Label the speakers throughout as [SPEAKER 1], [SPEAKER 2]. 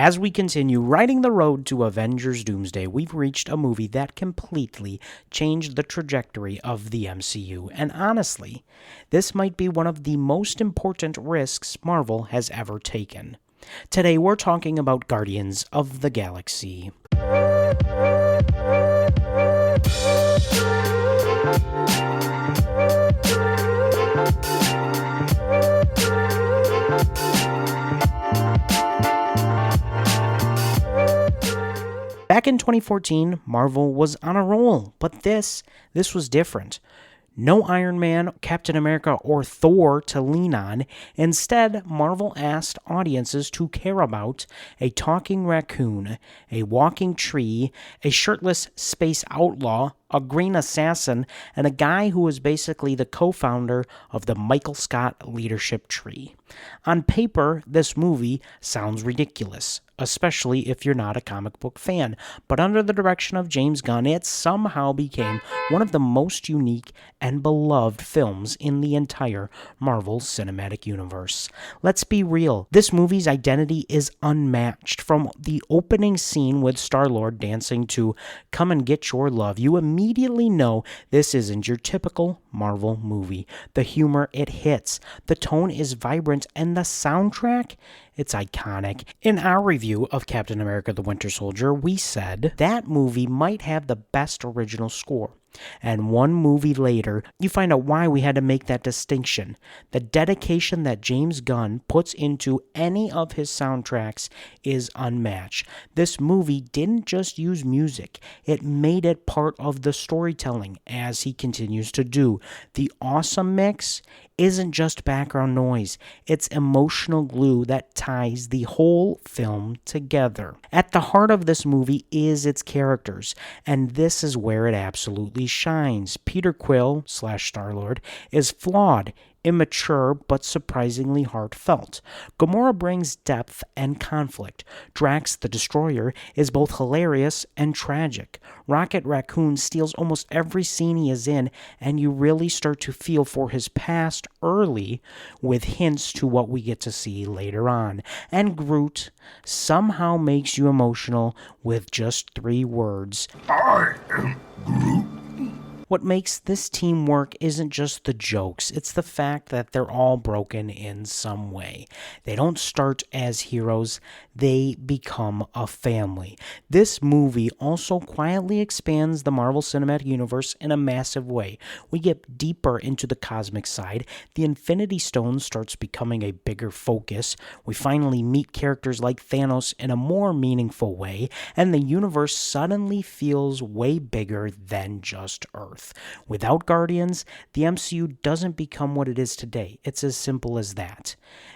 [SPEAKER 1] As we continue riding the road to Avengers Doomsday, we've reached a movie that completely changed the trajectory of the MCU, and honestly, this might be one of the most important risks Marvel has ever taken. Today we're talking about Guardians of the Galaxy. Back in 2014, Marvel was on a roll, but this was different. No Iron Man, Captain America, or Thor to lean on. Instead, Marvel asked audiences to care about a talking raccoon, a walking tree, a shirtless space outlaw, a green assassin, and a guy who was basically the co-founder of the Michael Scott leadership tree. On paper, this movie sounds ridiculous, especially if you're not a comic book fan, but under the direction of James Gunn, it somehow became one of the most unique and beloved films in the entire Marvel Cinematic Universe. Let's be real, this movie's identity is unmatched. From the opening scene with Star-Lord dancing to "Come and Get Your Love," you immediately know this isn't your typical Marvel movie. The humor, it hits, the tone is vibrant, and the soundtrack, it's iconic. In our review of Captain America the Winter Soldier, we said that movie might have the best original score. And one movie later, you find out why we had to make that distinction. The dedication that James Gunn puts into any of his soundtracks is unmatched. This movie didn't just use music, it made it part of the storytelling, as he continues to do. The awesome mix isn't just background noise, it's emotional glue that ties the whole film together. At the heart of this movie is its characters, and this is where it absolutely shines. Peter Quill / Star-Lord is flawed, immature, but surprisingly heartfelt. Gamora brings depth and conflict. Drax the Destroyer is both hilarious and tragic. Rocket Raccoon steals almost every scene he is in, and you really start to feel for his past early, with hints to what we get to see later on. And Groot somehow makes you emotional with just 3 words. I am Groot. What makes this team work isn't just the jokes, it's the fact that they're all broken in some way. They don't start as heroes, they become a family. This movie also quietly expands the Marvel Cinematic Universe in a massive way. We get deeper into the cosmic side, the Infinity Stone starts becoming a bigger focus, we finally meet characters like Thanos in a more meaningful way, and the universe suddenly feels way bigger than just Earth. Without Guardians, the MCU doesn't become what it is today. It's as simple as that.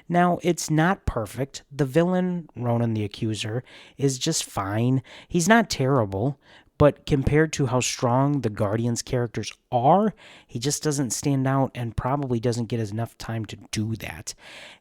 [SPEAKER 1] Now, it's not perfect. The villain, Ronan the Accuser, is just fine. He's not terrible, but compared to how strong the Guardians characters are, he just doesn't stand out and probably doesn't get enough time to do that.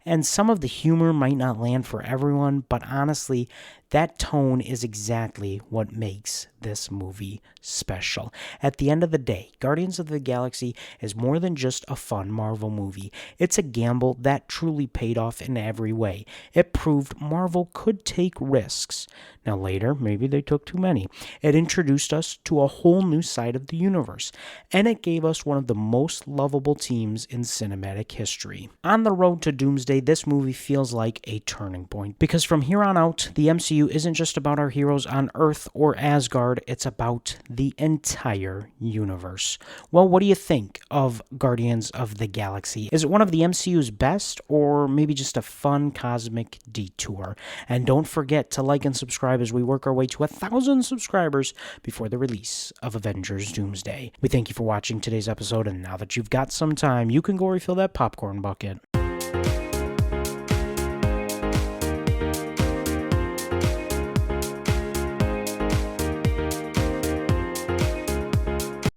[SPEAKER 1] And some of the humor might not land for everyone, but honestly, that tone is exactly what makes this movie special. At the end of the day, Guardians of the Galaxy is more than just a fun Marvel movie. It's a gamble that truly paid off in every way. It proved Marvel could take risks. Now later, maybe they took too many. It introduced us to a whole new side of the universe, and it gave us one of the most lovable teams in cinematic history. On the road to Doomsday, this movie feels like a turning point, because from here on out, the MCU isn't just about our heroes on Earth or Asgard, it's about the entire universe. Well, what do you think of Guardians of the Galaxy? Is it one of the MCU's best, or maybe just a fun cosmic detour? And don't forget to like and subscribe as we work our way to 1,000 subscribers before the release of Avengers Doomsday. We thank you for watching today's episode, and now that you've got some time, you can go refill that popcorn bucket.